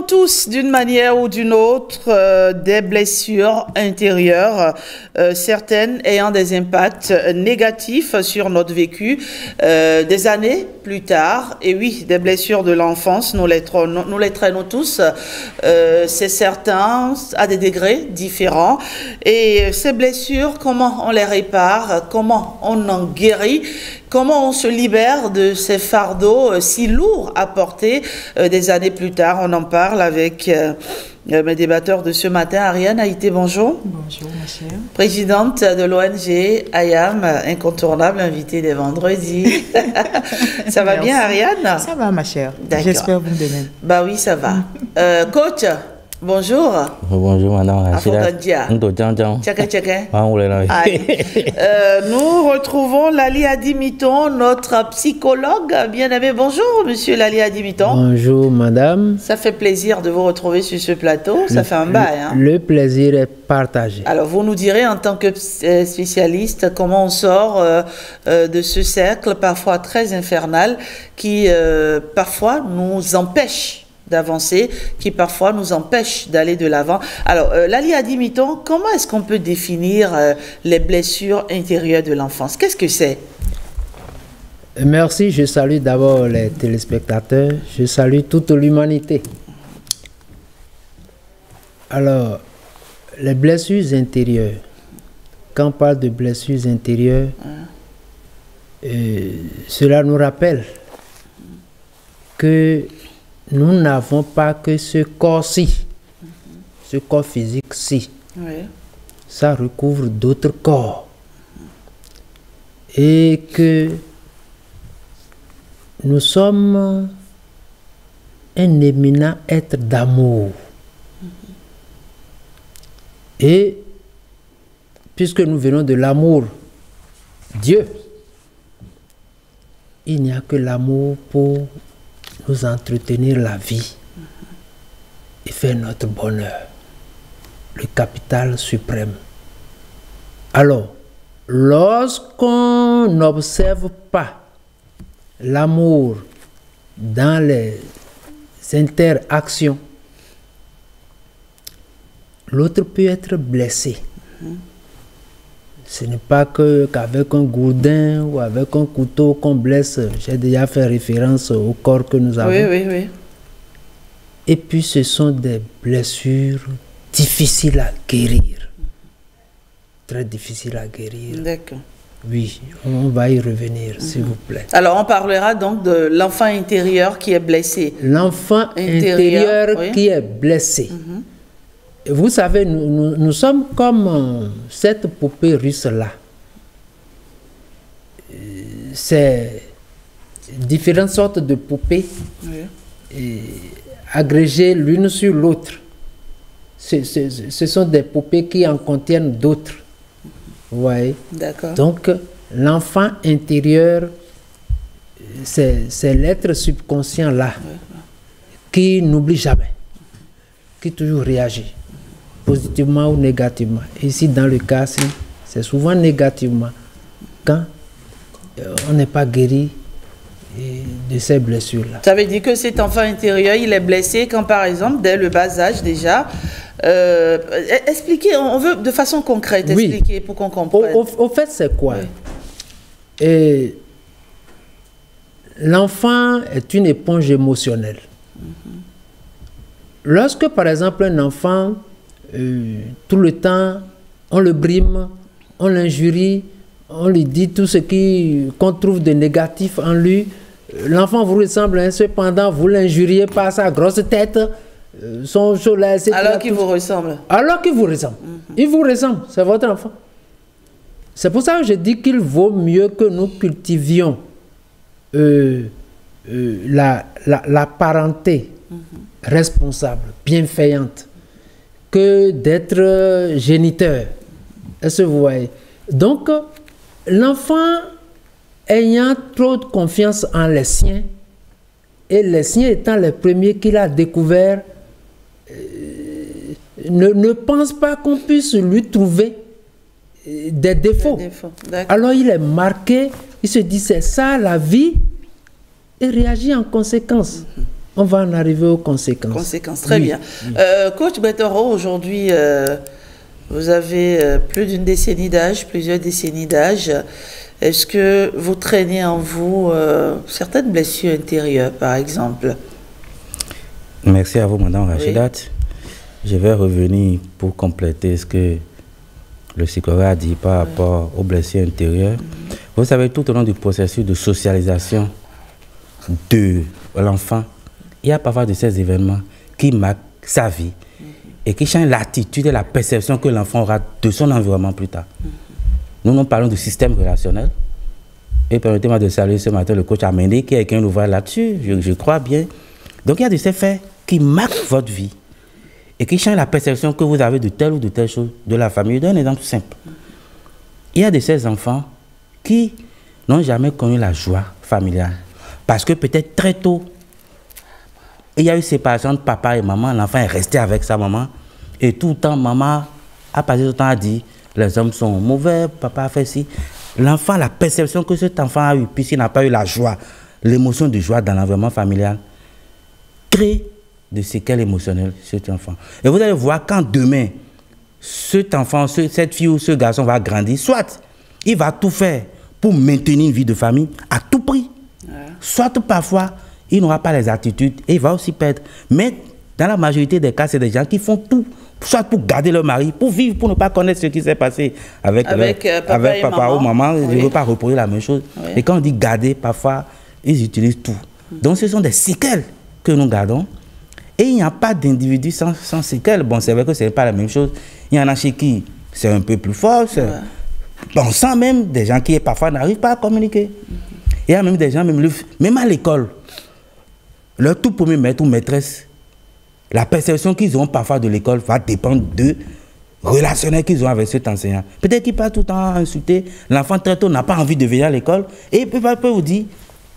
avons tous, d'une manière ou d'une autre, des blessures intérieures, certaines ayant des impacts négatifs sur notre vécu des années plus tard. Et oui, des blessures de l'enfance, nous les traînons tous, c'est certain, à des degrés différents. Et ces blessures, comment on les répare, comment on en guérit, comment on se libère de ces fardeaux si lourds à porter des années plus tard. On en parle avec mes débatteurs de ce matin. Ariane Haïté, bonjour. Bonjour, ma chère. Présidente de l'ONG IAM, incontournable, invitée des vendredis. Ça va bien, Ariane? Ça va, ma chère. J'espère vous de même. Bah oui, ça va. Coach, bonjour. Bonjour, madame. Nous retrouvons Lali Adimiton, notre psychologue bien-aimé. Bonjour, monsieur Lali Adimiton. Bonjour, madame. Ça fait plaisir de vous retrouver sur ce plateau. Ça fait un bail. Hein? Le plaisir est partagé. Alors, vous nous direz, en tant que spécialiste, comment on sort de ce cercle parfois très infernal qui, parfois, nous empêche d'avancer, qui parfois nous empêche d'aller de l'avant. Alors, Lali Adimiton, comment est-ce qu'on peut définir les blessures intérieures de l'enfance? Qu'est-ce que c'est? Merci, je salue d'abord les téléspectateurs, je salue toute l'humanité. Alors, les blessures intérieures, quand on parle de blessures intérieures, cela nous rappelle que nous n'avons pas que ce corps-ci, ce corps physique-ci. Oui. Ça recouvre d'autres corps. Et que nous sommes un éminent être d'amour. Et puisque nous venons de l'amour, Dieu, il n'y a que l'amour pour nous entretenir la vie et faire notre bonheur, le capital suprême. Alors, lorsqu'on n'observe pas l'amour dans les interactions, l'autre peut être blessé. Ce n'est pas qu'avec un gourdin ou avec un couteau qu'on blesse. J'ai déjà fait référence au corps que nous avons. Oui. Et puis ce sont des blessures difficiles à guérir. Très difficiles à guérir. D'accord. Oui, on va y revenir, s'il vous plaît. Alors, on parlera donc de l'enfant intérieur qui est blessé. L'enfant intérieur oui. Qui est blessé. Vous savez, nous sommes comme cette poupée russe-là. C'est différentes sortes de poupées agrégées l'une sur l'autre. Ce sont des poupées qui en contiennent d'autres. Vous voyez? D'accord. Donc, l'enfant intérieur, c'est l'être subconscient-là qui n'oublie jamais, qui toujours réagit. Positivement ou négativement. Ici, dans le cas, c'est souvent négativement. Quand on n'est pas guéri de ces blessures-là. Ça veut dire que cet enfant intérieur, il est blessé quand, par exemple, dès le bas âge déjà, expliquez, on veut de façon concrète expliquer pour qu'on comprenne. Au fait, c'est quoi? Et l'enfant est une éponge émotionnelle. Lorsque, par exemple, un enfant tout le temps, on le brime, on l'injurie, on lui dit tout ce qu'on trouve de négatif en lui. L'enfant vous ressemble, hein, cependant, vous l'injuriez par sa grosse tête, son cholet, etc. Alors qu'il vous ressemble. Alors qu'il vous ressemble. Il vous ressemble, c'est votre enfant. C'est pour ça que je dis qu'il vaut mieux que nous cultivions la parenté responsable, bienveillante, que d'être géniteur. Est-ce que vous voyez? Donc, l'enfant ayant trop de confiance en les siens, et les siens étant les premiers qu'il a découverts, ne pense pas qu'on puisse lui trouver des défauts. Alors il est marqué, il se dit c'est ça la vie, et réagit en conséquence. on va en arriver aux conséquences. Conséquences, très bien. Coach Betoro, aujourd'hui, vous avez plus d'une décennie d'âge, plusieurs décennies d'âge. Est-ce que vous traînez en vous certaines blessures intérieures, par exemple? Merci à vous, Madame Rachidat. Je vais revenir pour compléter ce que le psychologue a dit par rapport aux blessures intérieures. Vous savez, tout au long du processus de socialisation de l'enfant, il y a parfois de ces événements qui marquent sa vie et qui changent l'attitude et la perception que l'enfant aura de son environnement plus tard. Nous parlons du système relationnel. Et permettez-moi de saluer ce matin le coach Amendé qui a écrit un ouvrage là-dessus, je crois bien. Donc il y a de ces faits qui marquent votre vie et qui changent la perception que vous avez de telle ou de telle chose de la famille. Je donne un exemple simple. Il y a de ces enfants qui n'ont jamais connu la joie familiale parce que peut-être très tôt, il y a eu séparation de papa et maman, l'enfant est resté avec sa maman et tout le temps, maman a passé tout le temps à dire les hommes sont mauvais, papa a fait ci. L'enfant, la perception que cet enfant a eue, puisqu'il n'a pas eu la joie, l'émotion de joie dans l'environnement familial, crée de séquelles émotionnelles cet enfant. Et vous allez voir quand demain, cet enfant, cette fille ou ce garçon va grandir, soit il va tout faire pour maintenir une vie de famille à tout prix, soit parfois il n'aura pas les attitudes et il va aussi perdre. Mais dans la majorité des cas, c'est des gens qui font tout, soit pour garder leur mari, pour vivre, pour ne pas connaître ce qui s'est passé avec papa ou maman. Je ne veux pas reproduire la même chose. Oui. Et quand on dit garder, parfois, ils utilisent tout. Donc ce sont des séquelles que nous gardons. Et il n'y a pas d'individu sans séquelles. Bon, c'est vrai que ce n'est pas la même chose. Il y en a chez qui c'est un peu plus fort. On sent même des gens qui parfois n'arrivent pas à communiquer. Il y a même des gens, même à l'école, leur tout premier maître ou maîtresse, la perception qu'ils ont parfois de l'école va dépendre de relationnel qu'ils ont avec cet enseignant. Peut-être qu'il passe tout le temps à insulter. L'enfant très tôt n'a pas envie de venir à l'école. Et il peut vous dire,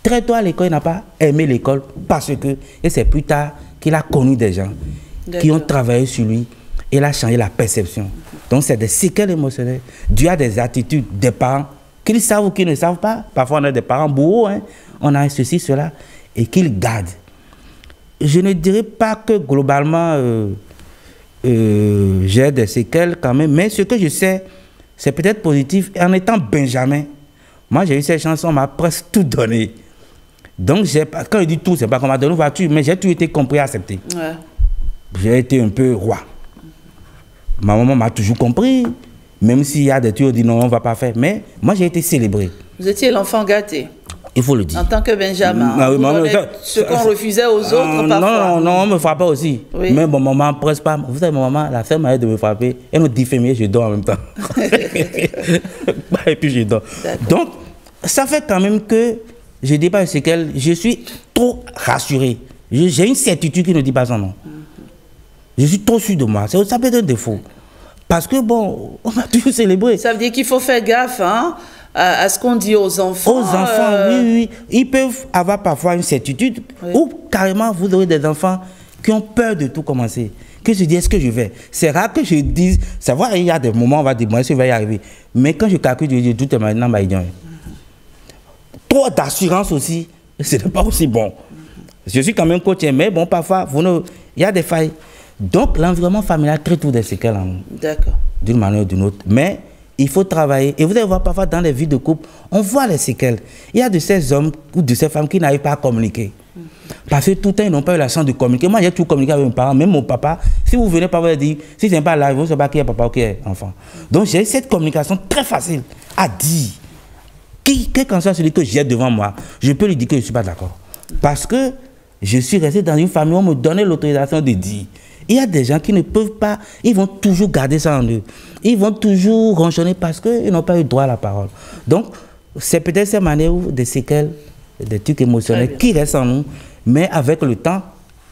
très tôt à l'école, il n'a pas aimé l'école parce que, et c'est plus tard qu'il a connu des gens qui ont travaillé sur lui et il a changé la perception. Donc c'est des séquelles émotionnelles dues à des attitudes des parents qu'ils savent ou qu'ils ne savent pas. Parfois on a des parents bourreaux, hein. On a ceci, cela, et qu'ils gardent. Je ne dirais pas que globalement j'ai des séquelles quand même, mais ce que je sais, c'est peut-être positif. En étant Benjamin, moi j'ai eu cette chanson, on m'a presque tout donné. Donc quand je dis tout, c'est pas qu'on m'a donné une voiture, mais j'ai tout été compris et accepté. Ouais. J'ai été un peu roi. Ma maman m'a toujours compris, même s'il y a des trucs, on dit non, on ne va pas faire. Mais moi j'ai été célébré. Vous étiez l'enfant gâté. Il faut le dire. En tant que Benjamin, ce qu'on refusait aux autres, parfois. Non, on me frappait aussi. Oui. Mais bon, maman, presque pas. Vous savez, ma maman, la seule manière de me frapper, elle nous diffamait, je dors en même temps. Et puis je dors. Donc, ça fait quand même que, je dis pas ce qu'elle, je suis trop rassuré. J'ai une certitude qui ne dit pas son nom. Je suis trop sûr de moi. Ça peut être un défaut. Parce que bon, on a toujours célébré. Ça veut dire qu'il faut faire gaffe, hein, à ce qu'on dit aux enfants. Aux enfants, oui. Ils peuvent avoir parfois une certitude, ou carrément vous aurez des enfants qui ont peur de tout commencer. Que je dis, est-ce que je vais? C'est rare que je dise, ça va, il y a des moments où on va dire, moi, est-ce que je vais y arriver? Mais quand je calcule, je dis, tout est maintenant, trop d'assurance aussi, ce n'est pas aussi bon. Je suis quand même coach, mais bon, parfois, il y a des failles. Donc, l'environnement familial crée tout des séquelles en nous. D'accord. D'une manière ou d'une autre. Mais il faut travailler. Et vous allez voir parfois dans les vies de couple, on voit les séquelles. Il y a de ces hommes ou de ces femmes qui n'arrivent pas à communiquer. Parce que tout le temps, ils n'ont pas eu la chance de communiquer. Moi, j'ai toujours communiqué avec mes parents, même mon papa. Si vous venez pas vous dire, si ce n'est pas là, vous ne savez pas qui est papa ou qui est enfant. Donc, j'ai cette communication très facile à dire. Quel qu'en soit celui que j'ai devant moi, je peux lui dire que je ne suis pas d'accord. Parce que je suis resté dans une famille où on me donnait l'autorisation de dire. Il y a des gens qui ne peuvent pas, ils vont toujours garder ça en eux. Ils vont toujours ronchonner parce qu'ils n'ont pas eu droit à la parole. Donc, c'est peut-être cette manière où des séquelles, des trucs émotionnels qui restent en nous, mais avec le temps,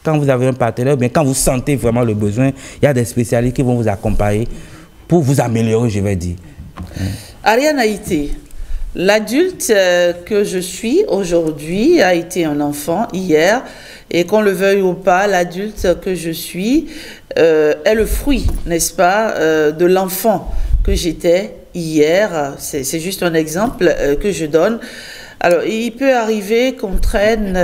quand vous avez un partenaire, bien quand vous sentez vraiment le besoin, il y a des spécialistes qui vont vous accompagner pour vous améliorer, je vais dire. Ariane Haïté, l'adulte que je suis aujourd'hui a été un enfant hier. Et qu'on le veuille ou pas, l'adulte que je suis est le fruit, n'est-ce pas, de l'enfant que j'étais hier. C'est juste un exemple que je donne. Alors, il peut arriver qu'on traîne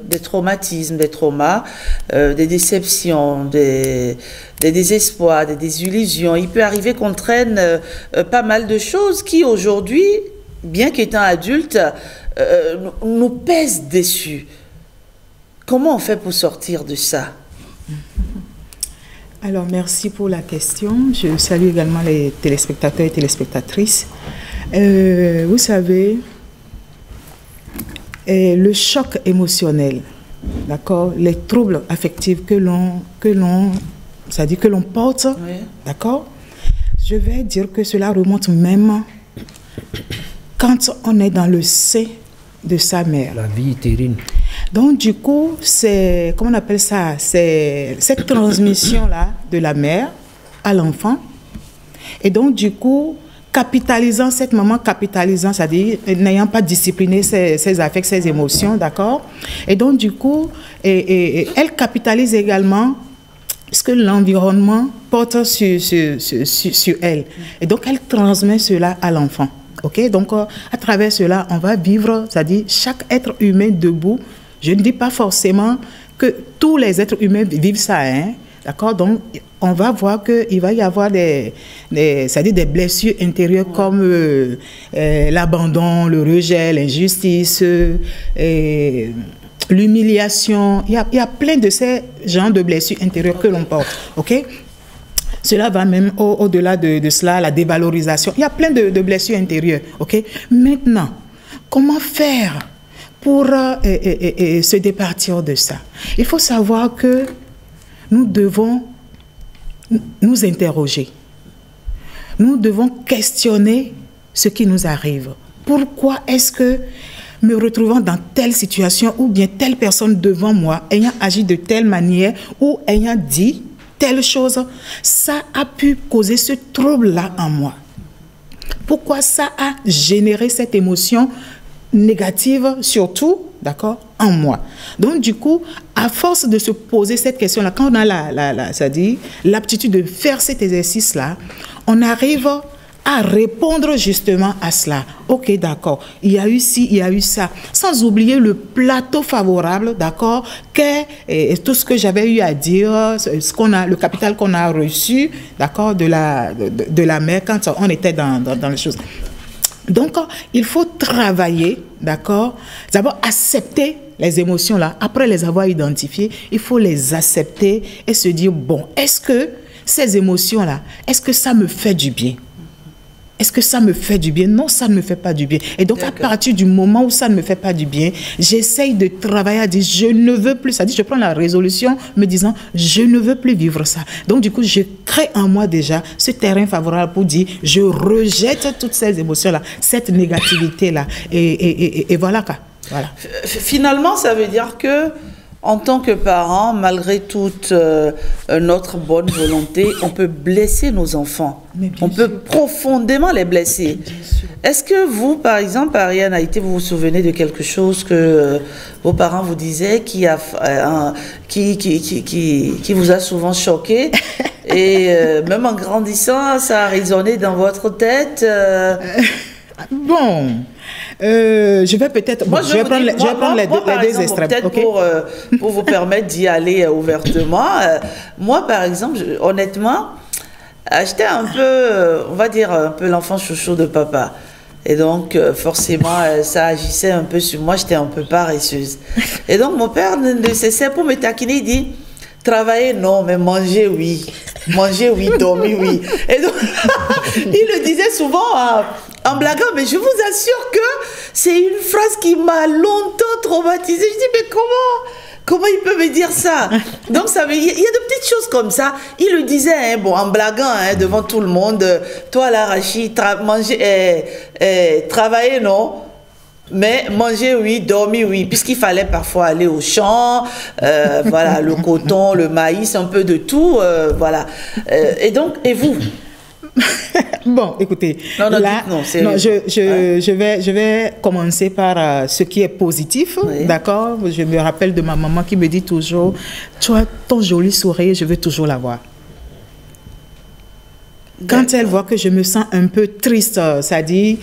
des traumatismes, des traumas, des déceptions, des désespoirs, des désillusions. Il peut arriver qu'on traîne pas mal de choses qui, aujourd'hui, bien qu'étant adultes, nous pèsent dessus. Comment on fait pour sortir de ça? Alors, merci pour la question. Je salue également les téléspectateurs et téléspectatrices. Vous savez, le choc émotionnel, d'accord, les troubles affectifs que l'on porte, oui. D'accord, je vais dire que cela remonte même quand on est dans le sein de sa mère. La vie utérine. Donc, du coup, c'est, comment on appelle ça? C'est cette transmission-là de la mère à l'enfant. Et donc, du coup, capitalisant, cette maman capitalisant, c'est-à-dire n'ayant pas discipliné ses affects, ses émotions, d'accord? Et donc, du coup, elle capitalise également ce que l'environnement porte sur elle. Et donc, elle transmet cela à l'enfant. OK? Donc, à travers cela, on va vivre, c'est-à-dire chaque être humain debout. Je ne dis pas forcément que tous les êtres humains vivent ça, hein? D'accord? Donc, on va voir qu'il va y avoir c'est-à-dire des blessures intérieures comme l'abandon, le rejet, l'injustice, l'humiliation. Il y a plein de ces genres de blessures intérieures que l'on porte. OK? Cela va même au-delà de cela, la dévalorisation. Il y a plein de blessures intérieures. OK? Maintenant, comment faire pour se départir de ça? Il faut savoir que nous devons nous interroger. Nous devons questionner ce qui nous arrive. Pourquoi est-ce que me retrouvant dans telle situation ou bien telle personne devant moi, ayant agi de telle manière ou ayant dit telle chose, ça a pu causer ce trouble-là en moi? Pourquoi ça a généré cette émotion négative, surtout, d'accord, en moi? Donc, du coup, à force de se poser cette question-là, quand on a c'est-à-dire l'aptitude de faire cet exercice-là, on arrive à répondre justement à cela. OK, d'accord, il y a eu ci, il y a eu ça. Sans oublier le plateau favorable, d'accord, tout ce que j'avais eu à dire, le capital qu'on a reçu, d'accord, de la mère quand on était dans les choses. Donc, il faut travailler, d'accord, d'abord accepter les émotions-là. Après les avoir identifiées, il faut les accepter et se dire, bon, est-ce que ces émotions-là, est-ce que ça me fait du bien? Est-ce que ça me fait du bien? Non, ça ne me fait pas du bien. Et donc, à partir du moment où ça ne me fait pas du bien, j'essaye de travailler à dire, je ne veux plus. C'est-à-dire, je prends la résolution me disant, je ne veux plus vivre ça. Donc, du coup, je crée en moi déjà ce terrain favorable pour dire, je rejette toutes ces émotions-là, cette négativité-là. Et voilà quoi. Voilà. Finalement, ça veut dire que en tant que parents, malgré toute notre bonne volonté, on peut blesser nos enfants. On peut profondément les blesser. Est-ce que vous, par exemple, Ariane Haïté, vous vous souvenez de quelque chose que vos parents vous disaient qui vous a souvent choqué et même en grandissant, ça a résonné dans votre tête Bon... je vais peut-être... je vais prendre les deux extrêmes. Peut-être okay? pour vous permettre d'y aller ouvertement. Moi, par exemple, honnêtement, j'étais un peu, on va dire, un peu l'enfant chouchou de papa. Et donc, forcément, ça agissait un peu sur moi. J'étais un peu paresseuse. Et donc, mon père ne cessait pour me taquiner. Il dit, travailler, non, mais manger, oui. Manger, oui. Dormir, oui. Et donc, il le disait souvent en blaguant, mais je vous assure que c'est une phrase qui m'a longtemps traumatisée. Je dis, mais comment il peut me dire ça? Donc, il y a de petites choses comme ça. Il le disait, hein, bon, en blaguant, hein, devant tout le monde. Toi, là, Rachid, travailler, non. Mais manger, oui, dormir, oui, puisqu'il fallait parfois aller au champ, voilà, le coton, le maïs, un peu de tout, voilà. Et donc, et vous? Bon, écoutez, je vais commencer par ce qui est positif, oui. D'accord? Je me rappelle de ma maman qui me dit toujours, toi, ton joli sourire, je veux toujours l'avoir. Quand elle voit que je me sens un peu triste, c'est-à-dire,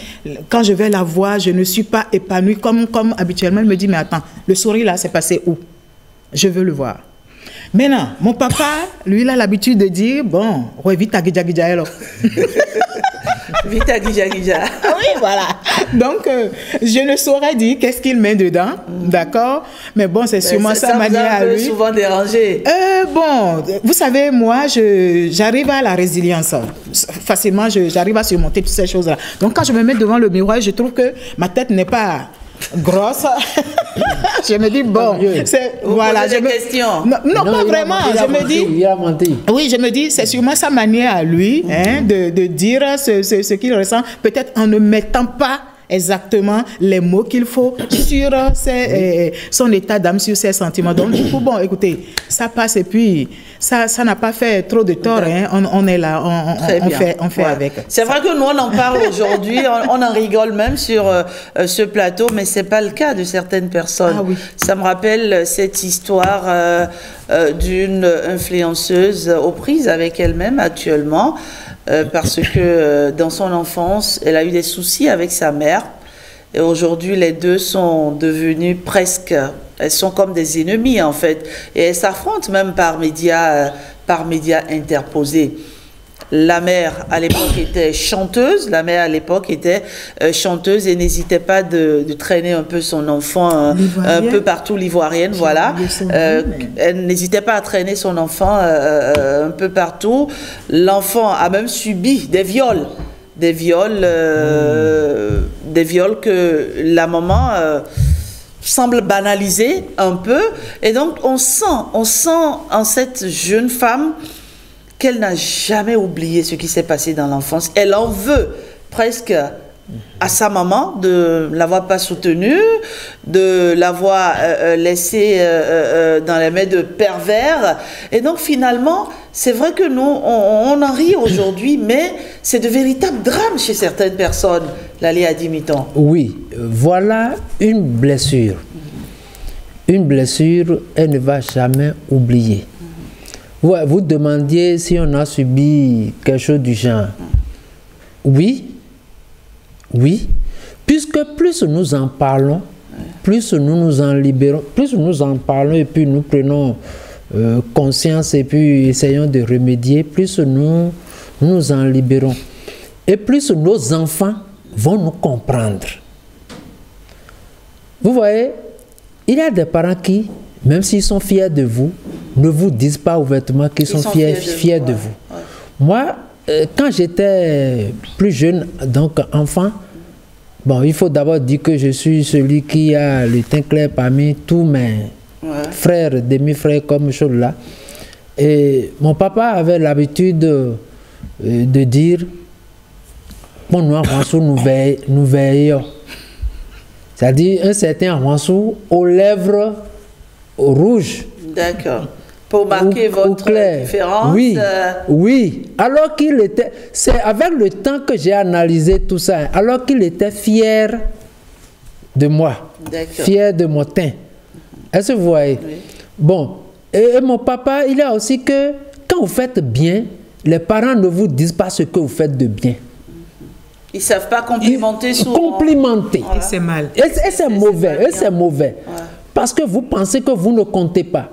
quand je vais la voir, je ne suis pas épanouie comme habituellement, elle me dit, mais attends, le sourire là, c'est passé où? Je veux le voir. Maintenant, mon papa, lui, il a l'habitude de dire, bon, ouais, vite à Gidja alors. Vite à Gidja. Oui, voilà. Donc, je ne saurais dire qu'est-ce qu'il met dedans, d'accord? Mais bon, c'est sûrement sa manière à lui. Ça vous a souvent dérangé? Bon, vous savez, moi, j'arrive à la résilience. Facilement, j'arrive à surmonter toutes ces choses-là. Donc, quand je me mets devant le miroir, je trouve que ma tête n'est pas grosse. Je me dis, bon, c'est... Voilà. Des questions. Non, pas vraiment. Je me dis... Il a menti. Oui, je me dis, c'est sûrement sa manière à lui de dire ce qu'il ressent, peut-être en ne mettant pas exactement les mots qu'il faut sur son état d'âme, sur ses sentiments. Donc, du coup, bon, écoutez, ça passe et puis ça n'a pas fait trop de tort. On est là, on fait avec. C'est vrai que nous, on en parle aujourd'hui, on en rigole même sur ce plateau, mais ce n'est pas le cas de certaines personnes. Ah, oui. Ça me rappelle cette histoire d'une influenceuse aux prises avec elle-même actuellement. Parce que dans son enfance, elle a eu des soucis avec sa mère. Et aujourd'hui, les deux sont devenus presque... Elles sont comme des ennemies, en fait. Et elles s'affrontent même par médias interposés. La mère, à l'époque, était chanteuse. La mère, à l'époque, était chanteuse et n'hésitait pas de traîner un peu son enfant un peu partout, l'ivoirienne, voilà. Elle n'hésitait pas à traîner son enfant un peu partout. L'enfant a même subi des viols. Des viols que la maman semble banaliser un peu. Et donc, on sent en cette jeune femme qu'elle n'a jamais oublié ce qui s'est passé dans l'enfance. Elle en veut presque à sa maman de ne l'avoir pas soutenue, de l'avoir laissée dans les mains de pervers. Et donc finalement, c'est vrai que nous, on en rit aujourd'hui, mais c'est de véritables drames chez certaines personnes, Lalia Dimiton. Oui, voilà une blessure. Une blessure, elle ne va jamais oublier. Vous demandiez si on a subi quelque chose du genre. Oui. Oui. Puisque plus nous en parlons, plus nous nous en libérons, plus nous en parlons et puis nous prenons conscience et puis essayons de remédier, plus nous nous en libérons. Et plus nos enfants vont nous comprendre. Vous voyez, il y a des parents qui, même s'ils sont fiers de vous, ne vous disent pas ouvertement qu'ils sont fiers de vous. Ouais. Moi, quand j'étais plus jeune, donc enfant, bon, il faut d'abord dire que je suis celui qui a le teint clair parmi tous mes frères, demi-frères comme chose là. Et mon papa avait l'habitude de dire, bon, nous veillons. C'est-à-dire un certain Ransou aux lèvres rouges. D'accord. Pour marquer votre différence. Oui, oui. Alors qu'il était... C'est avec le temps que j'ai analysé tout ça. Alors qu'il était fier de moi. Fier de mon teint. Est-ce que vous voyez? Oui. Bon. Et mon papa, il a aussi que quand vous faites bien, les parents ne vous disent pas ce que vous faites de bien. Ils ne savent pas complimenter souvent. Complimenter. Voilà. Et c'est mal. Et c'est mauvais. Et c'est mauvais. Ouais. Parce que vous pensez que vous ne comptez pas.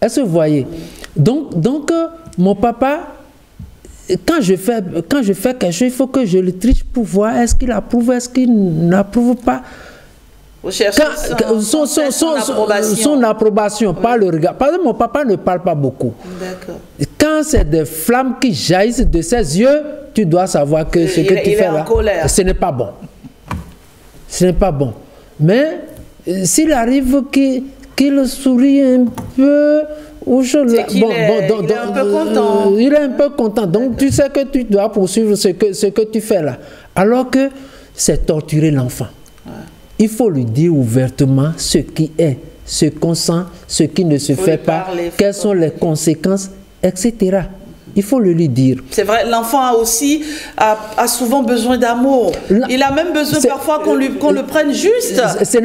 Est-ce que vous voyez? Donc mon papa, quand je fais quelque chose, il faut que je le triche pour voir est-ce qu'il approuve, est-ce qu'il n'approuve pas. Vous cherchez son approbation, oui. Pas le regard. Parce que mon papa ne parle pas beaucoup. D'accord. Quand c'est des flammes qui jaillissent de ses yeux, tu dois savoir que ce que tu fais là, ce n'est pas bon. Ce n'est pas bon. Mais s'il arrive qu'il sourit un peu, il est un peu content. Il est un peu content. Donc tu sais que tu dois poursuivre ce que tu fais là. Alors que c'est torturer l'enfant. Ouais. Il faut lui dire ouvertement ce qui est, ce qu'on sent, ce qui ne se fait pas, quelles sont les conséquences, etc. Il faut le lui dire. C'est vrai, l'enfant a souvent besoin d'amour. Il a même besoin parfois qu'on le prenne juste dans ses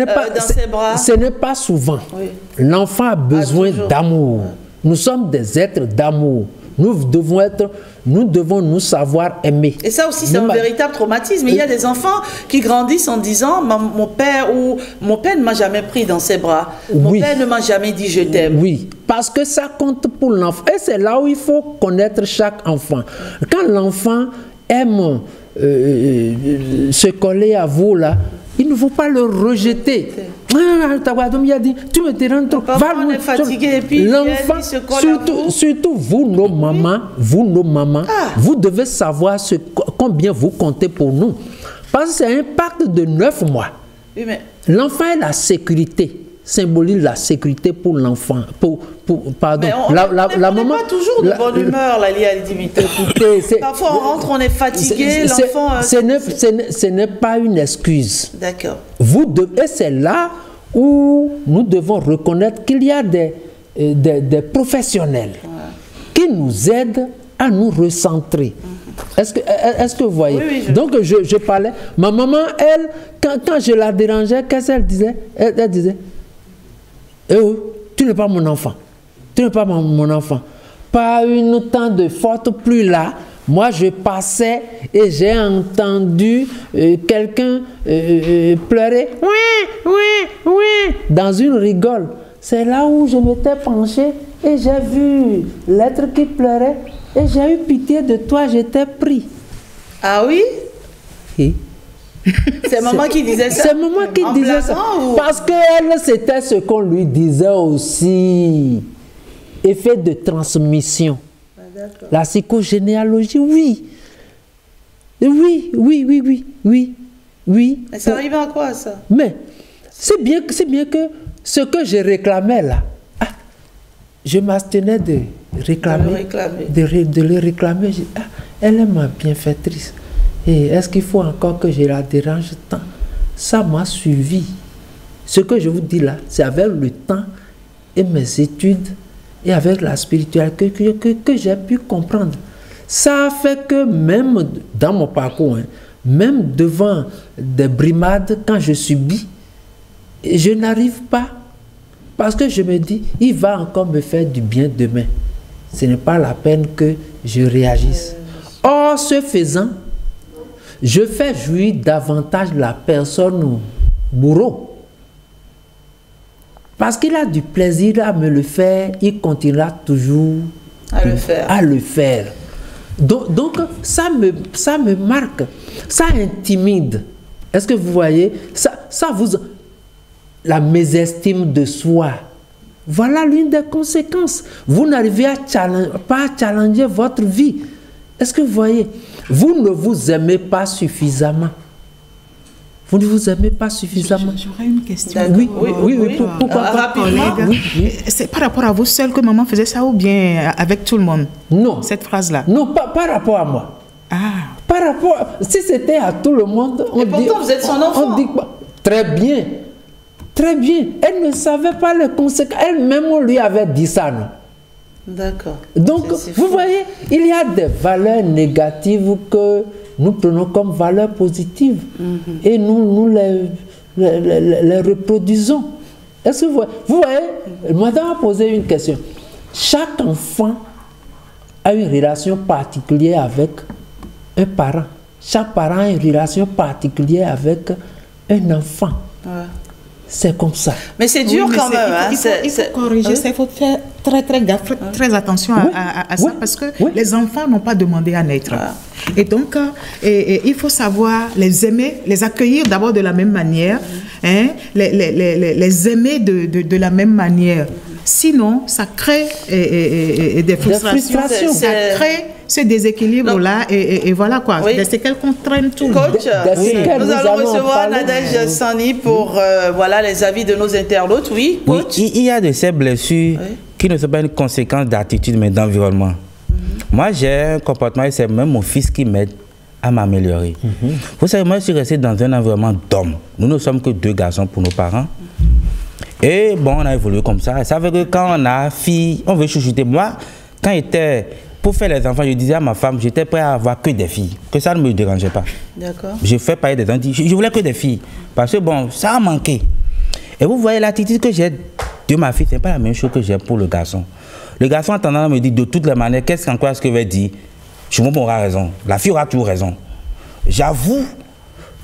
bras. Ce n'est pas souvent. Oui. L'enfant a besoin d'amour. Nous sommes des êtres d'amour. Nous devons nous savoir aimer. Et ça aussi, c'est un véritable traumatisme. Il y a des enfants qui grandissent en disant mon père ne m'a jamais pris dans ses bras. Mon père ne m'a jamais dit je t'aime. Oui, parce que ça compte pour l'enfant. Et c'est là où il faut connaître chaque enfant. Quand l'enfant aime se coller à vous, là, il ne faut pas le rejeter. Il a dit, tu me déranges trop. On est fatigué et puis l'enfant, surtout vous, nos mamans, vous devez savoir combien vous comptez pour nous. Parce que c'est un pacte de 9 mois. Oui, mais... L'enfant est la sécurité, symbolise la sécurité pour l'enfant. Pardon. La maman pas toujours de bonne humeur, la Lia Dimité. Parfois on rentre, on est fatigué, l'enfant... Ce n'est pas une excuse. D'accord. Et c'est là où nous devons reconnaître qu'il y a des professionnels qui nous aident à nous recentrer. Est-ce que vous voyez? Oui, donc je parlais. Ma maman, elle, quand je la dérangeais, qu'est-ce qu'elle disait? Elle disait, tu n'es pas mon enfant. Tu n'es pas mon enfant. Pas une temps de forte pluie là. Moi, je passais et j'ai entendu quelqu'un pleurer. Oui, dans une rigole. C'est là où je m'étais penchée et j'ai vu l'être qui pleurait. Et j'ai eu pitié de toi, j'étais pris. Ah oui? Oui. C'est maman qui disait ça? C'est maman qui disait ça. Parce qu'elle, c'était ce qu'on lui disait aussi. Effet de transmission. Ah, la psychogénéalogie, oui. Oui. Mais ça arrive à quoi, ça? Mais c'est bien que ce que je réclamais là, je m'abstenais de réclamer, de le réclamer. Elle est ma bienfaitrice. Et est-ce qu'il faut encore que je la dérange tant? Ça m'a suivi. Ce que je vous dis là, c'est avec le temps et mes études et avec la spiritualité que j'ai pu comprendre. Ça a fait que même dans mon parcours, même devant des brimades, quand je subis, je n'arrive pas. Parce que je me dis, il va encore me faire du bien demain. Ce n'est pas la peine que je réagisse. Or, ce faisant, je fais jouir davantage la personne bourreau. Parce qu'il a du plaisir à me le faire, il continuera toujours à le faire. Donc ça me marque, ça intimide. Est-ce que vous voyez? Ça vous... La mésestime de soi. Voilà l'une des conséquences. Vous n'arrivez pas à challenger votre vie. Est-ce que vous voyez? Vous ne vous aimez pas suffisamment. Vous ne vous aimez pas suffisamment. J'aurais une question. Oui. Pourquoi rapidement? C'est par rapport à vous seul que maman faisait ça ou bien avec tout le monde? Non. Cette phrase-là? Non, pas par rapport à moi. Par rapport... Si c'était à tout le monde... Et pourtant, vous êtes son enfant. On dit quoi? Très bien. Très bien. Elle ne savait pas les conséquences. Elle-même, on lui avait dit ça, non? D'accord. Donc, vous voyez, il y a des valeurs négatives que nous prenons comme valeurs positives. Et nous les reproduisons. Est-ce que vous voyez, madame a posé une question. Chaque enfant a une relation particulière avec un parent. Chaque parent a une relation particulière avec un enfant. C'est comme ça. Mais c'est dur quand même. Il faut corriger ça, il faut faire très gaffe, très attention à ça, parce que les enfants n'ont pas demandé à naître. Et donc, il faut savoir les aimer, les accueillir d'abord de la même manière, les aimer de la même manière. Sinon, ça crée des frustrations, ça crée ce déséquilibre-là, et voilà quoi. Des séquelles qu'on traîne tout. Coach, nous allons recevoir Nadège Sani pour les avis de nos internautes. Oui, coach. Oui, il y a de ces blessures qui ne sont pas une conséquence d'attitude, mais d'environnement. Moi, j'ai un comportement, et c'est même mon fils qui m'aide à m'améliorer. Vous savez, moi, je suis resté dans un environnement d'hommes. Nous ne sommes que 2 garçons pour nos parents. Et bon, on a évolué comme ça. Ça veut dire que quand on a fille, on veut chouchouter. Moi, quand j'étais pour faire les enfants, je disais à ma femme, j'étais prêt à avoir que des filles, que ça ne me dérangeait pas. D'accord. Je fais parler des enfants, je voulais que des filles, parce que bon, ça a manqué. Et vous voyez l'attitude que j'ai de ma fille, c'est pas la même chose que j'ai pour le garçon. Le garçon a tendance à me dire de toutes les manières, qu'est-ce que va dire? Je aura raison. La fille aura toujours raison. J'avoue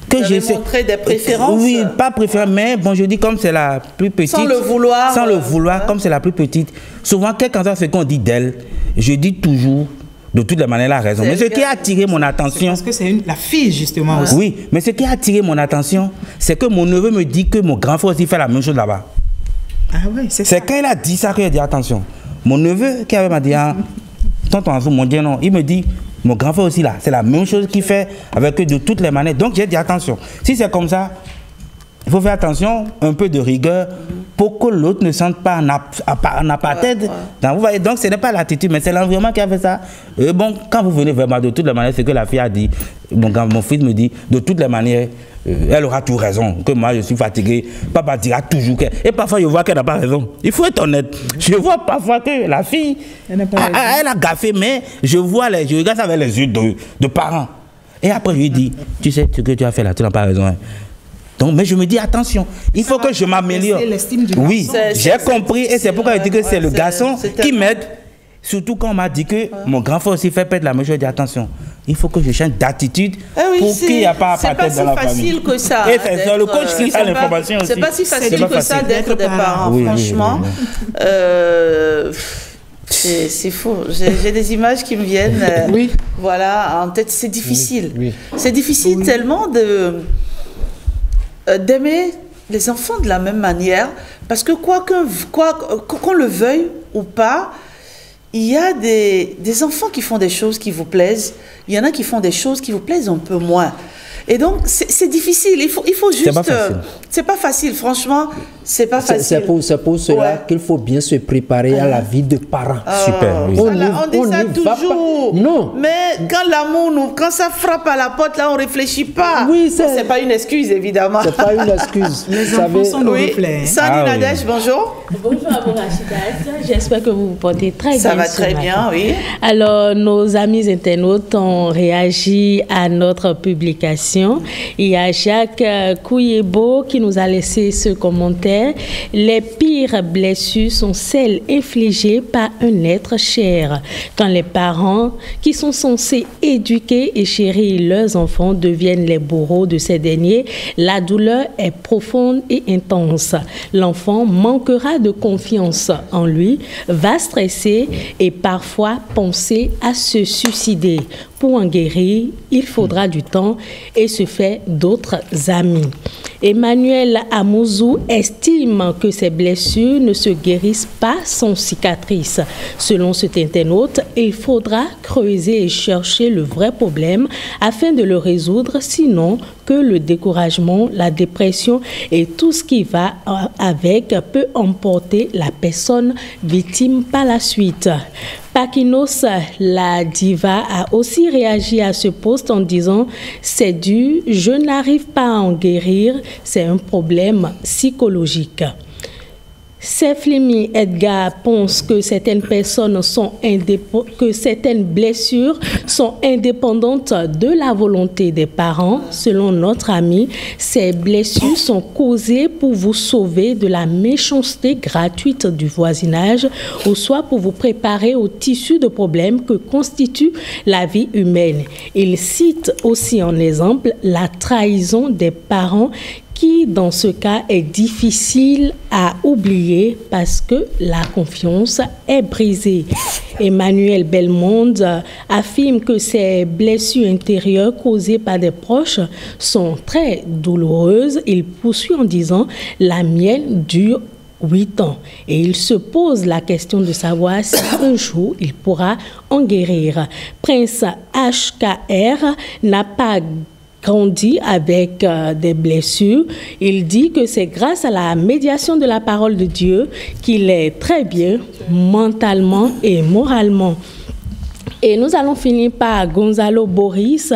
que j'ai montré des préférences. Oui, pas préférence, mais bon, je dis comme c'est la plus petite. Sans le vouloir. Sans le vouloir, comme c'est la plus petite. Souvent, quel qu'en soit ce qu'on dit d'elle, je dis toujours, de toutes les manières, la raison. Mais ce qui a attiré mon attention... Parce que c'est la fille, justement, aussi. Oui, mais ce qui a attiré mon attention, c'est que mon neveu me dit que mon grand frère aussi fait la même chose là-bas. Ah oui, c'est ça. C'est quand il a dit ça que j'ai dit, attention. Mon neveu qui avait m'a dit, tonton Anzou, mon Dieu, non, il me dit... Mon grand frère aussi là, c'est la même chose qu'il fait avec eux de toutes les manières. Donc j'ai dit attention, si c'est comme ça, il faut faire attention, un peu de rigueur pour que l'autre ne sente pas en apartheid. Vous voyez, donc ce n'est pas l'attitude, mais c'est l'environnement qui a fait ça. Et bon, quand vous venez vers moi de toutes les manières, c'est que la fille a dit, mon fils me dit, de toutes les manières, elle aura tout raison, que moi je suis fatigué, papa dira toujours que... Et parfois je vois qu'elle n'a pas raison. Il faut être honnête. Je vois parfois que la fille, elle a gaffé, mais je regarde ça avec les yeux de parents. Et après je lui dis, tu sais ce que tu as fait là, tu n'as pas raison. Hein. Donc, mais je me dis, attention, il faut que je m'améliore. Oui, j'ai compris et c'est pourquoi je dis que c'est le garçon qui m'aide. Surtout quand on m'a dit que mon grand frère aussi fait perdre la mesure, je dis attention, il faut que je change d'attitude pour qu'il n'y ait pas à partir dans la famille. C'est pas si facile que ça. Et c'est le coach qui a l'information aussi. C'est pas si facile que ça d'être des parents, franchement. C'est faux. J'ai des images qui me viennent voilà, en tête. C'est difficile. C'est difficile tellement d'aimer les enfants de la même manière, parce que qu'on le veuille ou pas, il y a des enfants qui font des choses qui vous plaisent, il y en a qui font des choses qui vous plaisent un peu moins. Et donc, c'est difficile. Il faut juste... C'est pas facile, franchement. C'est pas facile. C'est pour cela qu'il faut bien se préparer à la vie de parents. Super. Oui. On dit ça toujours. Non. Mais quand l'amour quand ça frappe à la porte, là, on réfléchit pas. Oui, c'est pas une excuse, évidemment. C'est pas une excuse. Les enfants sont nos reflets. Sandy Nadège, bonjour. Bonjour à vous, Rachida. J'espère que vous vous portez très bien. Ça va très bien, oui. Alors, nos amis internautes ont réagi à notre publication. Il y a Jacques Kouyebo qui nous a laissé ce commentaire. Les pires blessures sont celles infligées par un être cher. Quand les parents qui sont censés éduquer et chérir leurs enfants deviennent les bourreaux de ces derniers, la douleur est profonde et intense. L'enfant manquera de confiance en lui, va stresser et parfois penser à se suicider. Pour en guérir, il faudra du temps et se faire d'autres amis. Emmanuel Amouzou estime que ces blessures ne se guérissent pas sans cicatrice. Selon cet internaute, il faudra creuser et chercher le vrai problème afin de le résoudre, sinon que le découragement, la dépression et tout ce qui va avec peut emporter la personne victime par la suite. Pakinos, la diva, a aussi réagi à ce post en disant « C'est dur, je n'arrive pas à en guérir, c'est un problème psychologique ». Seflimi Edgar pense que certaines blessures sont indépendantes de la volonté des parents. Selon notre ami, ces blessures sont causées pour vous sauver de la méchanceté gratuite du voisinage ou soit pour vous préparer au tissu de problèmes que constitue la vie humaine. Il cite aussi en exemple la trahison des parents qui, dans ce cas, est difficile à oublier parce que la confiance est brisée. Emmanuel Belmonde affirme que ces blessures intérieures causées par des proches sont très douloureuses. Il poursuit en disant « La mienne dure 8 ans ». Et il se pose la question de savoir si un jour il pourra en guérir. Prince HKR n'a pas grandi avec des blessures. Il dit que c'est grâce à la médiation de la parole de Dieu qu'il est très bien mentalement et moralement. Et nous allons finir par Gonzalo Boris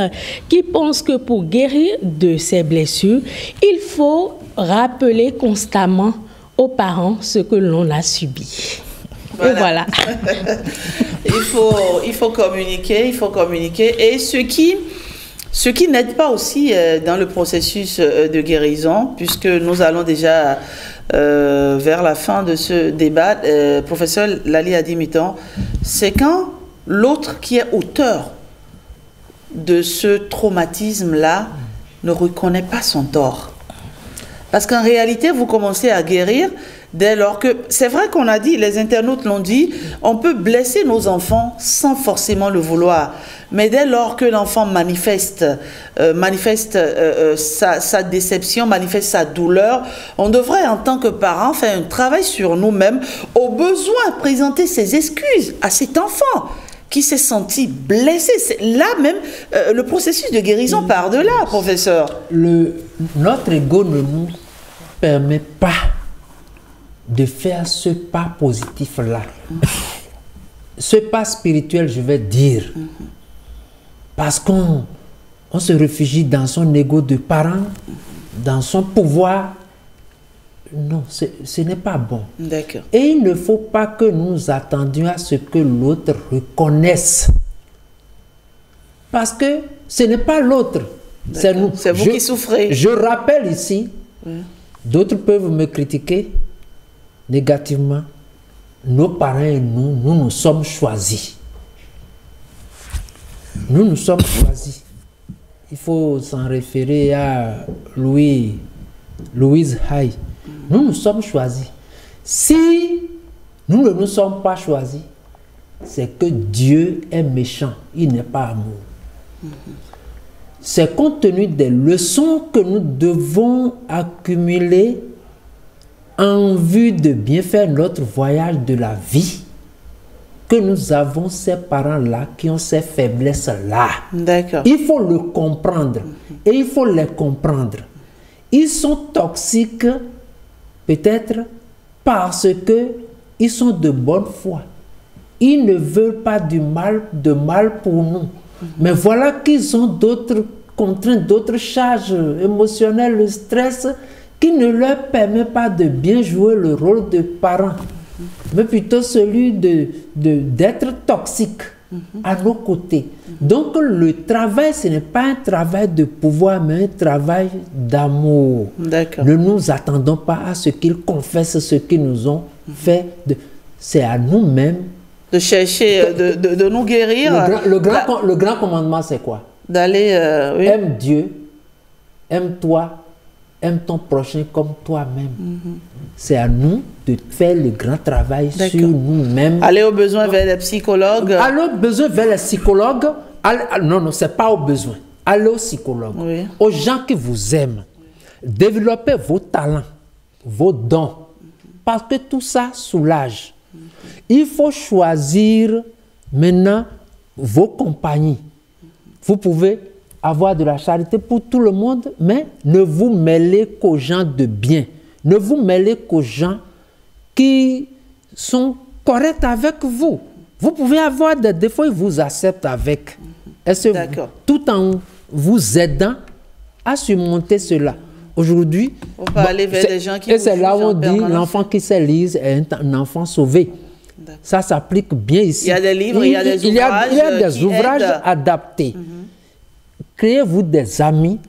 qui pense que pour guérir de ces blessures, il faut rappeler constamment aux parents ce que l'on a subi. Voilà. Et voilà. il faut communiquer. Et ce qui n'aide pas aussi dans le processus de guérison, puisque nous allons déjà vers la fin de ce débat, professeur Lali Adimitan, c'est quand l'autre qui est auteur de ce traumatisme-là ne reconnaît pas son tort. Parce qu'en réalité, vous commencez à guérir dès lors que... C'est vrai qu'on a dit, les internautes l'ont dit, on peut blesser nos enfants sans forcément le vouloir. Mais dès lors que l'enfant manifeste sa déception, manifeste sa douleur, on devrait, en tant que parent, faire un travail sur nous-mêmes, au besoin présenter ses excuses à cet enfant qui s'est senti blessé. Là même, le processus de guérison part de là, professeur. Notre ego ne nous permet pas de faire ce pas positif-là. Ce pas spirituel, je vais dire. Parce qu'on se réfugie dans son ego de parent, dans son pouvoir. Non, ce n'est pas bon. D'accord. Et il ne faut pas que nous attendions à ce que l'autre reconnaisse. Parce que ce n'est pas l'autre, c'est nous. C'est vous qui souffrez. Je rappelle ici, d'autres peuvent me critiquer négativement. Nos parents et nous nous sommes choisis. Nous nous sommes choisis. Il faut s'en référer à Louise Hay. Nous nous sommes choisis. Si nous ne nous sommes pas choisis, c'est que Dieu est méchant. Il n'est pas amour. C'est compte tenu des leçons que nous devons accumuler en vue de bien faire notre voyage de la vie que nous avons ces parents-là qui ont ces faiblesses-là. D'accord. Il faut le comprendre et il faut les comprendre. Ils sont toxiques peut-être parce qu'ils sont de bonne foi. Ils ne veulent pas de mal pour nous. Mais voilà qu'ils ont d'autres contraintes, d'autres charges émotionnelles, le stress, qui ne leur permet pas de bien jouer le rôle de parent, mais plutôt celui d'être toxique à nos côtés. Donc le travail, ce n'est pas un travail de pouvoir, mais un travail d'amour. Ne nous attendons pas à ce qu'ils confessent ce qu'ils nous ont fait. C'est à nous-mêmes de chercher, de nous guérir. Le grand commandement, c'est quoi? D'aller... oui. Aime Dieu, aime-toi, aime ton prochain comme toi-même. C'est à nous de faire le grand travail sur nous-mêmes. Aller au besoin vers les psychologues. Aller au besoin vers les psychologues. Non, ce n'est pas au besoin. Allez aux psychologues. Oui. Aux gens qui vous aiment. Développez vos talents, vos dons. Parce que tout ça soulage. Il faut choisir maintenant vos compagnies. Vous pouvez avoir de la charité pour tout le monde, mais ne vous mêlez qu'aux gens de bien. Ne vous mêlez qu'aux gens qui sont corrects avec vous. Vous pouvez avoir des défauts, ils vous acceptent avec. Tout en vous aidant à surmonter cela. Aujourd'hui, on peut aller vers des gens qui... Et c'est là où on dit l'enfant qui sait lire est un enfant sauvé. Ça s'applique bien ici. Il y a des livres, il y a des ouvrages. Il y a des ouvrages adaptés. Créez-vous des amis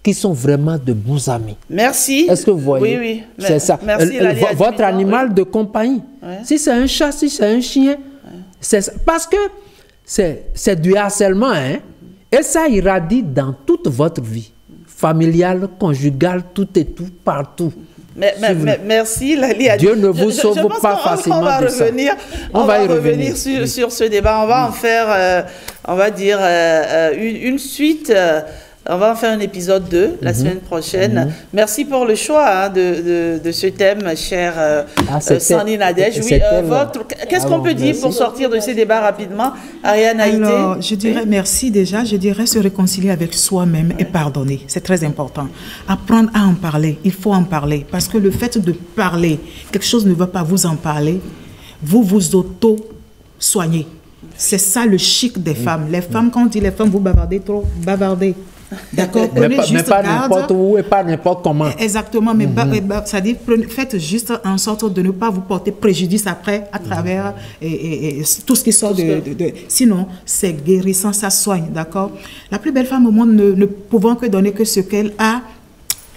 qui sont vraiment de bons amis. Merci. Est-ce que vous voyez? Oui. C'est ça. Merci, votre animal de compagnie. Si c'est un chat, si c'est un chien, c'est ça. Parce que c'est du harcèlement. Hein? Et ça irradie dans toute votre vie. Familiale, conjugale, tout et tout, partout. Merci, Lali. Dieu ne vous sauve pas facilement de ça. On va revenir sur ce débat. On va en faire, on va dire, une suite. On va en faire un épisode 2 la semaine prochaine. Merci pour le choix de ce thème, cher Sandrine Nadège. Oui, qu'est-ce qu'on peut dire pour sortir de ces débats rapidement, Ariane Haïté? Alors, je dirais merci déjà. Je dirais se réconcilier avec soi-même et pardonner. C'est très important. Apprendre à en parler. Il faut en parler. Parce que le fait de parler, quelque chose ne va pas vous en parler, vous vous auto-soignez. C'est ça le chic des femmes. Les femmes, quand on dit les femmes, vous bavardez trop, bavardez. D'accord, mais pas n'importe où et pas n'importe comment. Exactement, mais ça dit, faites juste en sorte de ne pas vous porter préjudice après à travers et tout ce qui sort sinon, c'est guérissant, ça soigne, d'accord. La plus belle femme au monde ne pouvant que donner que ce qu'elle a,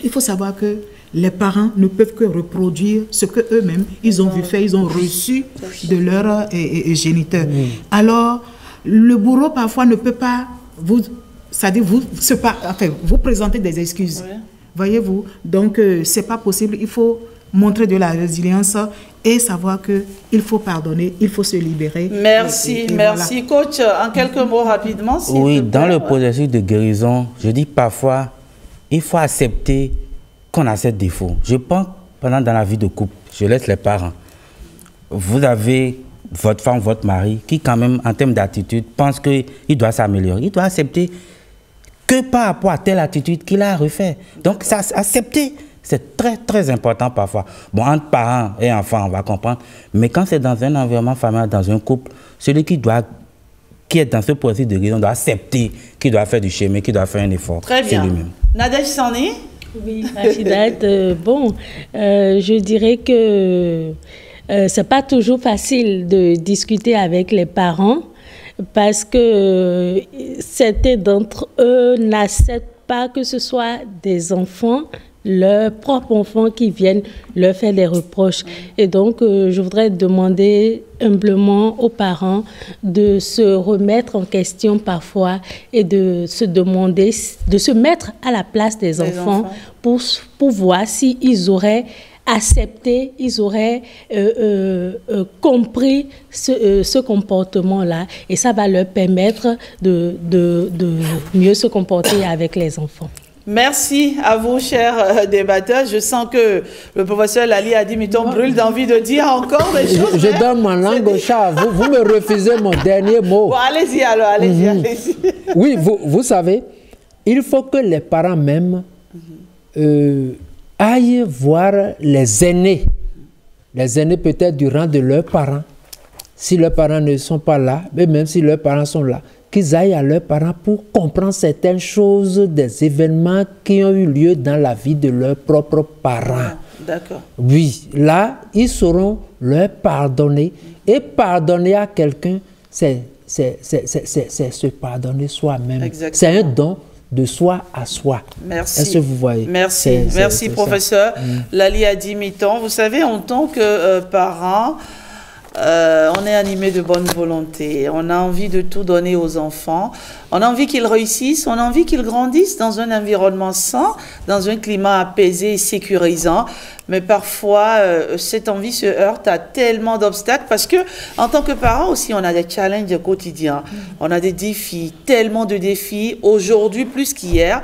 Il faut savoir que les parents ne peuvent que reproduire ce que eux-mêmes ils ont vu faire, ils ont reçu de leurs géniteurs. Alors, le bourreau parfois ne peut pas vous présenter des excuses. Oui. Voyez-vous? Donc, c'est pas possible. Il faut montrer de la résilience et savoir qu'il faut pardonner, il faut se libérer. Merci, merci. Voilà. Coach, en quelques mots rapidement. Oui, dans le processus de guérison, je dis parfois, il faut accepter qu'on a ces défauts. Je pense, pendant dans la vie de couple, je laisse les parents. Vous avez votre femme, votre mari, qui quand même, en termes d'attitude, pense qu'il doit s'améliorer. Il doit accepter que par rapport à telle attitude qu'il a refait. Donc, ça, accepter, c'est très, très important parfois. Bon, entre parents et enfants, on va comprendre. Mais quand c'est dans un environnement familial, dans un couple, celui qui est dans ce processus de guérison doit accepter qu'il doit faire du chemin, qu'il doit faire un effort. Très bien. Nadège Sani? Oui, Rachidat, je dirais que c'est pas toujours facile de discuter avec les parents parce que certains d'entre eux n'acceptent pas que ce soit des enfants, leurs propres enfants qui viennent leur faire des reproches. Et donc, je voudrais demander humblement aux parents de se remettre en question parfois et de se demander, de se mettre à la place des enfants pour voir s'ils auraient accepté, ils auraient compris ce comportement-là. Et ça va leur permettre de mieux se comporter avec les enfants. Merci à vous, chers débatteurs. Je sens que le professeur Lali Adimiton brûle d'envie de dire encore des choses. Je donne ma langue au chat. Vous me refusez mon dernier mot. Bon, allez-y alors, allez-y, allez-y. Oui, vous savez, il faut que les parents même aillent voir les aînés peut-être du rang de leurs parents. Si leurs parents ne sont pas là, mais même si leurs parents sont là, qu'ils aillent à leurs parents pour comprendre certaines choses des événements qui ont eu lieu dans la vie de leurs propres parents. D'accord. Oui, là, ils sauront leur pardonner. Et pardonner à quelqu'un, c'est se pardonner soi-même. C'est un don de soi à soi. Merci. Est-ce que vous voyez? Merci, merci professeur Lali Adimiton. Vous savez, en tant que parent, on est animé de bonne volonté. On a envie de tout donner aux enfants. On a envie qu'ils réussissent. On a envie qu'ils grandissent dans un environnement sain, dans un climat apaisé et sécurisant. Mais parfois, cette envie se heurte à tellement d'obstacles parce que, en tant que parents aussi, on a des challenges quotidiens. On a des défis, tellement de défis, aujourd'hui plus qu'hier.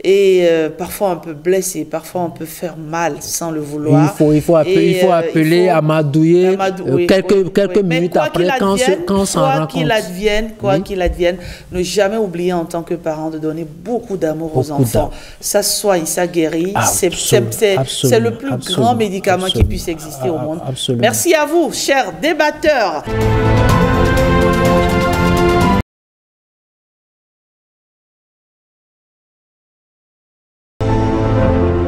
Et parfois on peut blesser, parfois on peut faire mal sans le vouloir. Il faut appeler, amadouiller quelques minutes après quand on s'en rend compte. Quoi qu'il advienne, ne jamais oublier en tant que parent de donner beaucoup d'amour aux enfants. Ça soigne, ça guérit. C'est le plus grand médicament qui puisse exister au monde. Absolument. Merci à vous, chers débatteurs.